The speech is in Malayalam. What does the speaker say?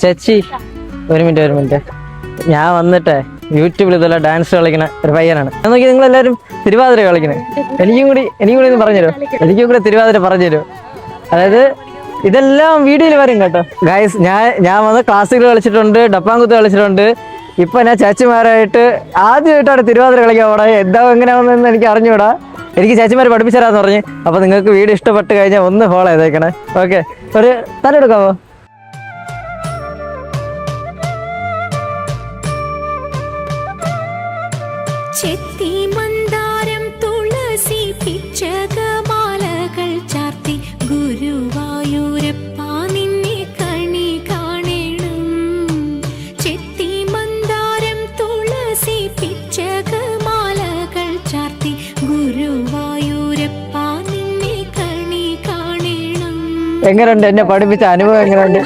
ചേച്ചി ഒരു മിനിറ്റ് ഞാൻ വന്നിട്ടേ യൂട്യൂബിൽ ഇതെല്ലാം ഡാൻസ് കളിക്കണ ഒരു പയ്യനാണ്. ഞാൻ നോക്കി നിങ്ങളെല്ലാവരും തിരുവാതിര കളിക്കണേ. എനിക്കും കൂടി ഒന്ന് പറഞ്ഞുതരും. എനിക്കും കൂടെ തിരുവാതിര പറഞ്ഞുതരും. അതായത് ഇതെല്ലാം വീഡിയോയിൽ വരും കേട്ടോ ഗൈസ്. ഞാൻ വന്ന് ക്ലാസിക്കൽ കളിച്ചിട്ടുണ്ട്, ഡപ്പാങ്കുത്ത് കളിച്ചിട്ടുണ്ട്. ഇപ്പൊ ഞാൻ ചേച്ചിമാരായിട്ട് ആദ്യമായിട്ടാണ് തിരുവാതിര കളിക്കാൻ പോണേ. എന്താ എങ്ങനെയാണെന്ന് എനിക്ക് അറിഞ്ഞൂടാ. എനിക്ക് ചേച്ചിമാർ പഠിപ്പിച്ചരാന്ന് പറഞ്ഞ്. അപ്പൊ നിങ്ങൾക്ക് വീഡിയോ ഇഷ്ടപ്പെട്ട് കഴിഞ്ഞാൽ ഒന്ന് ഫോളോ ചെയ്തേക്കണേ. ഓക്കെ, ഒരു തല എടുക്കാമോ? ചെത്തി മന്ദാരം തുളസി പിച്ചകമാലകൾ ചാർത്തി ഗുരുവായൂരപ്പ നിന്നെ കണി കാണണം. ചെത്തി മന്ദാരം തുളസി പിച്ചകമാലകൾ ചാർത്തി ഗുരുവായൂരപ്പ നിന്നെ കണി കാണണം. എങ്ങനെയുണ്ട് എന്നെ പഠിപ്പിച്ച അനുഭവം? എങ്ങനെയുണ്ട്?